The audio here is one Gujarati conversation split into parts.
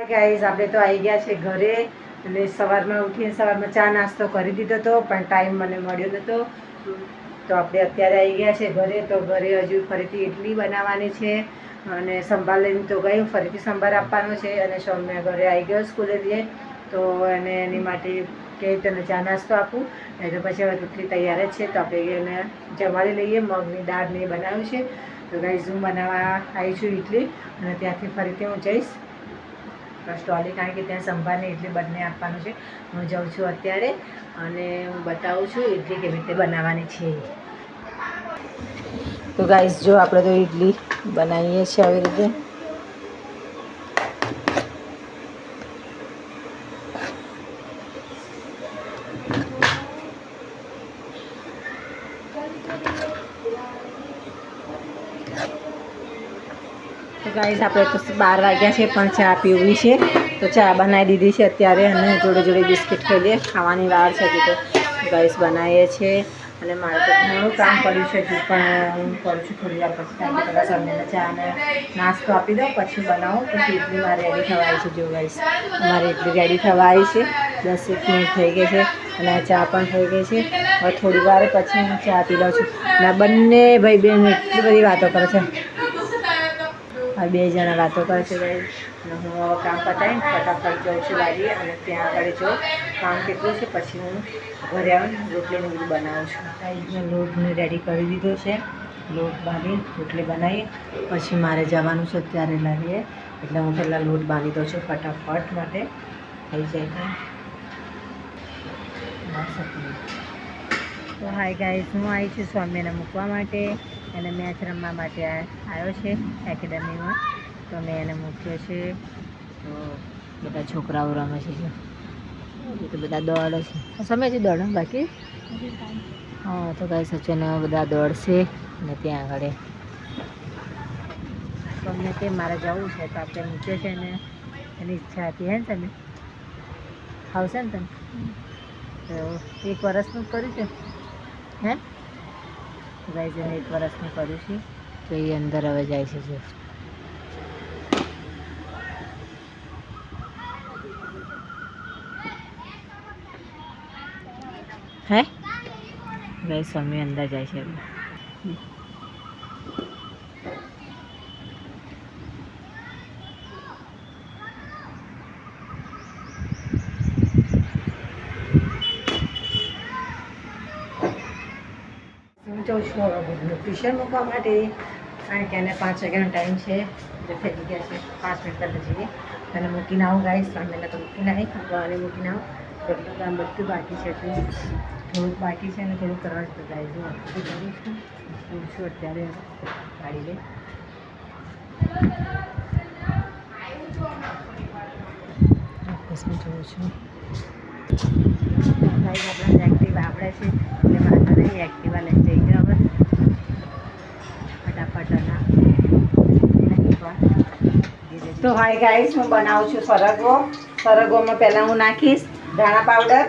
ગાઈઝ આપણે તો આવી ગયા છે ઘરે અને સવારમાં ઉઠીને સવારમાં ચા નાસ્તો કરી દીધો હતો પણ ટાઈમ મને મળ્યો નહોતો તો આપણે અત્યારે આવી ગયા છે ઘરે. તો ઘરે હજુ ફરીથી ઇડલી બનાવવાની છે અને સંભાર લઈને તો ગઈ ફરીથી સંભાર આપવાનો છે અને સૌમ્ય ઘરે આવી ગયો સ્કૂલે જઈએ તો એને એની માટે કે તને ચા નાસ્તો આપું એટલે પછી હવે રોટલી તૈયાર જ છે તો આપણે એને જમાડી લઈએ. મગની દાળ ને બનાવ્યું છે તો ગાઈઝ હું બનાવવા આવી છું ઇડલી અને ત્યાંથી ફરીથી હું જઈશ સ્ટોલે કારણ કે ત્યાં સંભારને ઇડલી બંને આપવાનું છે. હું જાઉં છું અત્યારે અને હું બતાવું છું ઇડલી કેવી રીતે બનાવવાની છે. તો ગાઈઝ જો આપણે તો ઇડલી બનાવીએ છીએ આવી રીતે. તો ગાઈઝ આપણે તો 12 વાગ્યા છે પણ ચા પીવી છે તો ચા બનાવી દીધી છે અત્યારે અને જોડે જોડે બિસ્કિટ ખાઈ લઈએ. ખાવાની વાર છે હજી તો ગાઈઝ બનાવીએ છીએ અને મારે તો ઘણું કામ પડ્યું છે હજુ પણ હું કરું છું થોડી વાર પછી કારણ કે પહેલાં સૌમ્યને ચા અને નાસ્તો આપી દઉં પછી બનાવું પછી ઇડલી મારે રેડી થવા આવી છે. જો ગાઈઝ અમારી ઇડલી રેડી થવા આવી છે 10 મિનિટ થઈ ગઈ છે અને આ ચા પણ થઈ ગઈ છે. હવે થોડી વાર પછી હું ચા પી લઉં છું અને બંને ભાઈ બહેન એટલી બધી વાતો કરે છે. આ બે જણા વાતો કરે છે ગાઈઝ અને હું હવે કામ પતાવીને ફટાફટ જાઉં છું વાડીએ અને ત્યાં આગળ જો કામ કેટલું છે પછી હું ઘરે આવીને રોટલીને બધું બનાવું છું. ગાઈઝ લોટને રેડી કરી દીધો છે. લોટ બાંધી રોટલી બનાવી પછી મારે જવાનું છે અત્યારે લાવીએ એટલે હું પહેલાં લોટ બાંધી દઉં છું ફટાફટ માટે થઈ જાય. તો હાય ગાઈઝ હું આવી છું સૌમ્યને મૂકવા માટે અને મેચ રમવા માટે આવ્યો છે એકેડમીમાં તો મેં એને મૂક્યો છે. તો બધા છોકરાઓ રમે છે તો બધા દોડે છે. સમય છે દોડ બાકી હા તો ગાઈઝ સચિન બધા દોડશે અને ત્યાં આગળ તમને કે મારે જવું છે તો આપણે મૂક્યો છે ને એની ઈચ્છા હતી હે ને તમે આવશે ને તમે તો 1 વર્ષનું કર્યું છે હે ગાઈઝ એને 1 વર્ષનું કર્યું છે તો એ અંદર હવે જાય છે. જો હે ગાઈઝ સૌમ્ય અંદર જાય છે. હું જાઉં છું હવે બધું ટ્યુશન મૂકવા માટે કારણ કે એને 5 વાગ્યાનો ટાઈમ છે એટલે થઈ ગયા છે 5 મિનિટ પહેલાં જઈએ અને મૂકીને આવું ગાઈશ. સૌમ્યને તો મૂકીને આવી અને મૂકીને આવું એટલું કામ બધું બાકી છે થોડુંક બાકી છે અને થોડુંક કરવા જ બતાવી દઉં કરું છું અત્યારે ગાડી લઈ જોઉં છું. ગાઈઝ આપણા એક્ટિવા આવડે છે એટલે વાંધો નહીં એક્ટિવા લઈને જઈ જાઓ હવે ફટાફટ. તો હાય ગાઈઝ હું બનાવું છું સરગવો. સરગવોમાં પહેલાં હું નાખીશ ધાણા પાવડર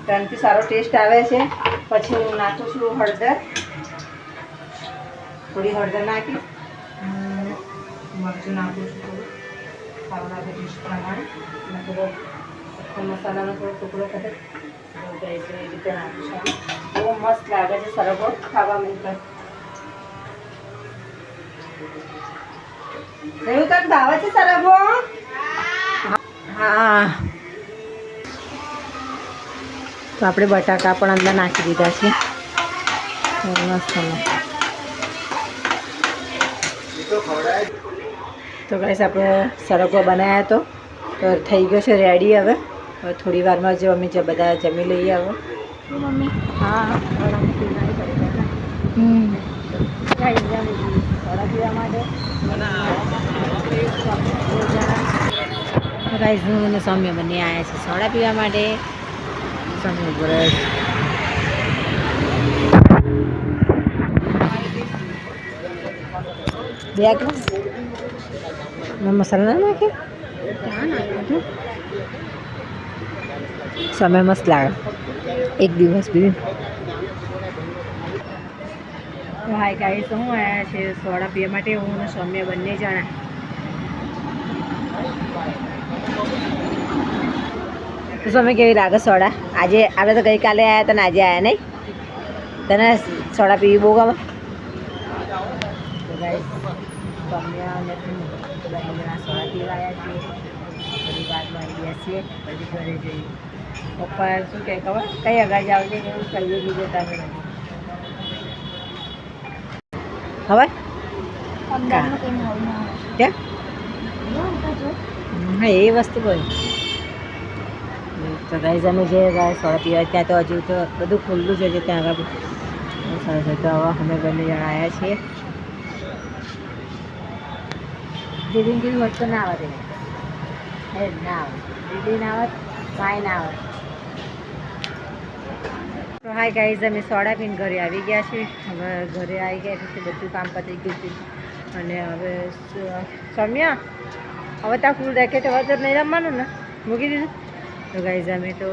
તો એનાથી સારો ટેસ્ટ આવે છે. પછી હું નાખું છું હળદર, થોડી હળદર નાખીશ મરચું નાખું છું થોડું સારું લાગે ટેસ્ટ પ્રમાણે અને થોડો મસાલાનો થોડો ટુકડો કરે એ રીતે નાખું છું. બહુ મસ્ત લાગે છે સરગવો ખાવામાં. એવું તને ભાવે છે સરગવો? હા તો આપણે બટાકા પણ અંદર નાખી દીધા છે મસ્ત. તો ગાઈસ આપણે સરગવો બનાવ્યો હતો તો થઈ ગયો છે રેડી. હવે થોડી વારમાં જો અમે બધા જમી લઈએ. હવે મમ્મી હા સોડા પીવા માટે ગાઈસ હું અને સૌમ્ય બંને આવ્યા છે સોડા પીવા માટે. સૌમ્ય બ્રશ બે ગ્લાસ મસાલા ના નાખે સમય મસ્ત લાગે એક દિવસ બી. તો હાય ગાઈસ હું આવ્યા છે સોડા પીવા માટે. હું અને સૌમ્ય બંને જણા તો તમે કેવી લાગે સોડા? આજે આપણે તો ગઈકાલે આવ્યા તને આજે આવ્યા નહીં? તને સોડા પીવી બહુ ગમે? તો ગાઈસ સોડા પીવા આવ્યા છીએ. બધી વાતમાં આવી ગયા છીએ. પછી ઘરે જઈએ. પપ્પા શું કહે ખબર? કઈ આગળ જાવ છે એવું કહીએ બીજે તમે નથી હવે ક્યાં હા એ વસ્તુ કોઈ તો ગાઈઝ અમે જે સોડા પીવા ત્યાં તો હજુ તો બધું ખુલ્લું છે ત્યાં આગળ સરસ તો હવે અમે બંને જણા આવ્યા છીએ. દીદીને કીધું હોત તો ના આવે હે ના આવે દીદી ના આવત માય ના આવત. તો હાય ગાઈઝ અમે સોડા પીને ઘરે આવી ગયા છીએ. હવે ઘરે આવી ગયા પછી બધું કામ પતી ગયું છે અને હવે સમ્યા હવે ત્યાં ફૂલ રેકેટ હવે તો નહીં રમવાનું ને મૂકી દીધું. તો ગાઈઝ અમે તો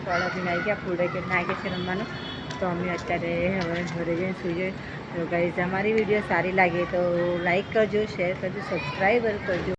સોડા પીને આવી ગયા ફૂલ રેકેટ નાખી છે રમવાનું. તો અમે અત્યારે હવે ઘરે જઈને સુઈ જઈએ. તો ગાઈઝ અમારી વિડીયો સારી લાગે તો લાઈક કરજો, શેર કરજો, સબસ્ક્રાઈબર કરજો.